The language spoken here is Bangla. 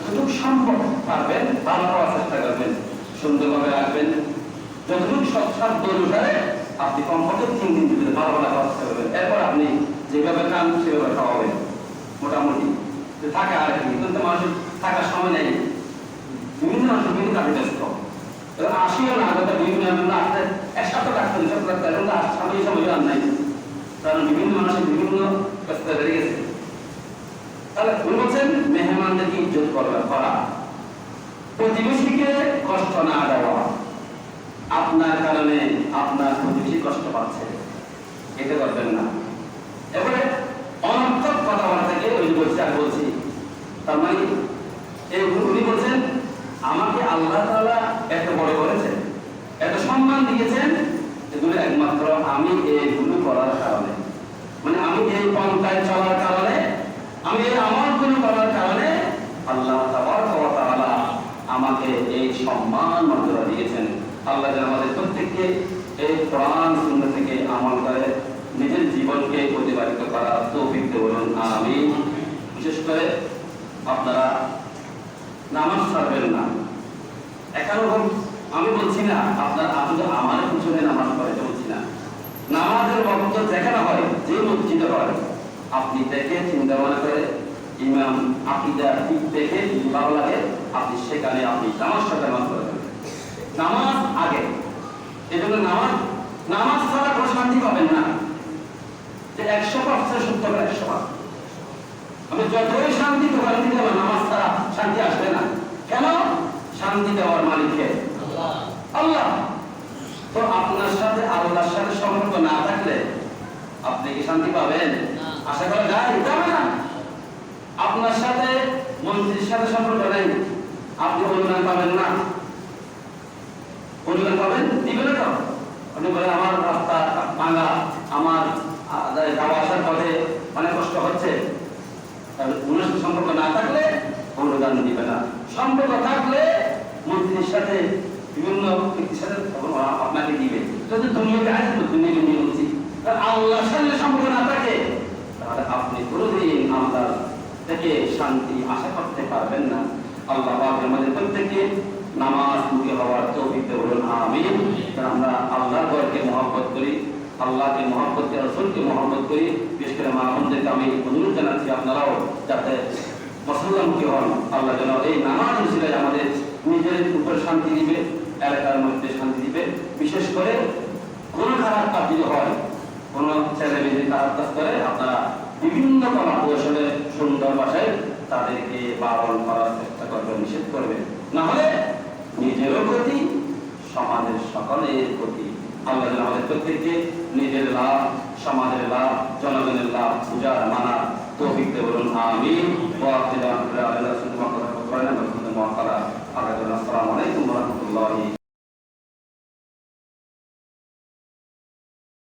যতটুকু সম্ভব পারবেন ভালো হওয়ার চেষ্টা করবেন, সুন্দরভাবে রাখবেন। যতটুকু সৎসাধ্য অনুসারে আপনি কমপক্ষে 3 দিন ভিতরে ভালো করার চেষ্টা করবেন। এরপর আপনি যেভাবে খান সেভাবে খাওয়াবেন মোটামুটি। থাকা আর কি, কিন্তু মানুষের থাকার সময় নেই, বিভিন্ন মানুষ বিভিন্ন কাজে ব্যস্ত। আসিও না বিভিন্ন আসতে এক সপ্তাহ রাখতেন, সপ্তাহ রাখতে এখন স্বামী সময় আর নাই, কারণ বিভিন্ন মানুষের বিভিন্ন ব্যস্ততা বেড়ে গেছে। তাহলে উনি বলছেন মেহমানদেরকে ইজ্জত করা, প্রতিবেশীকে কষ্ট না দেওয়া। আপনার কারণে আপনার প্রতিবেশী কষ্ট পাচ্ছে, এটা করবেন না। এবারে অনর্থক কথাবার্তা থেকে ওই বলছি আর বলছি, তার মানে উনি বলছেন আমাকে আল্লাহ তাআলা এত বড় করেছেন, এত সম্মান দিয়েছেন, এগুলো একমাত্র আমি এইগুলো করার কারণে, মানে আমি এই পন্থায় চলার কারণে, আমি এই আমলগুলো করার কারণে আল্লাহ তাআলা আমাকে এই সম্মান মর্যাদা দিয়েছেন। আল্লাহ যেন আমাদের প্রত্যেককে এই কোরআন সুন্নাহ থেকে আমল করে নিজের জীবনকে প্রতিপালিত করার তৌফিক দেন, বলুন আমিন। বিশেষ করে আপনারা নামাজ ছাড়বেন না। এখন আমি বলছি না আপনার আপনি আমার পিছনে নামাজ পড়ে, বলছি না। নামাজের বক্ত যেখানে হয়, যে মসজিদে হয়, আপনি দেখে চিন্তা ভাবনা করে ইমাম আকীদা ঠিক দেখে ভালো লাগে, আপনি সেখানে আপনি নামাজ পড়বেন। নামাজ আগে, এই জন্য নামাজ ছাড়া কোনো শান্তি পাবেন না। যে 100% সত্য, 100%। আমি যতই শান্তি দোকান দিতে হবে, নামাজ ছাড়া শান্তি আসবে না। কেন? শান্তি দেওয়ার মালিককে আল্লাহ। তো আপনার সাথে আল্লাহর সাথে সম্পর্ক না থাকলে আপনি কি শান্তি পাবেন? আশা করা যায় না। আপনার সাথে মন্ত্রীর সাথে সম্পর্ক নেই, আপনি অনুদান পাবেন না। অনুদান পাবেন, দিবেন তো? আপনি বলেন আমার রাস্তা ভাঙা, আমার যাওয়া আসার পথে অনেক কষ্ট হচ্ছে, তাহলে ওনার সাথে সম্পর্ক না থাকলে অনুদান দিবে না। সম্পর্ক থাকলে মন্ত্রীর সাথে বিভিন্ন ব্যক্তির সাথে আপনাকে দিবে। যদি দুনিয়াকে আসবে, দুনিয়াকে নিয়ে বলছি, আল্লাহর সাথে সম্পর্ক না থাকে তাহলে আপনি কোনোদিন আল্লাহ থেকে শান্তি আশা করতে পারবেন না। আল্লাহ পাক আমাদের প্রত্যেককে নামাজমুখী হওয়ার তৌফিক দেন, বলুন আমিন। আমরা আল্লাহর ঘরকে মহব্বত করি, আল্লাহকে মহব্বত করি, রাসূলকে মহব্বত করি। বিশেষ করে মা বোনদেরকে আমি অনুরোধ জানাচ্ছি আপনারাও যাতে মুসলমানমুখী হন। আল্লাহ যেন এই নামাজ উসিলায় আমাদের নিজের উপর শান্তি দিবে, এলাকার মধ্যে শান্তি দিবে। বিশেষ করে কোন খারাপ কাজ যদি হয়, কোন ছেলে মেয়ে যদি খারাপ কাজ করে, আপনারা বিভিন্ন কলা কৌশলে সুন্দর ভাষায় তাদেরকে বারণ করার চেষ্টা করবেন, নিষেধ করবেন। না হলে নিজেরও ক্ষতি, সমাজের সকলের ক্ষতি। আল্লাহ যেন আমাদের প্রত্যেককে নিজের লাভ, সমাজের লাভ, জনগণের লাভ বুঝার মানার তৌফিক দেন, বলুন আমিন। ওয়া আখিরু দাওয়ানা আলহামদুলিল্লাহি রাব্বিল আলামিন।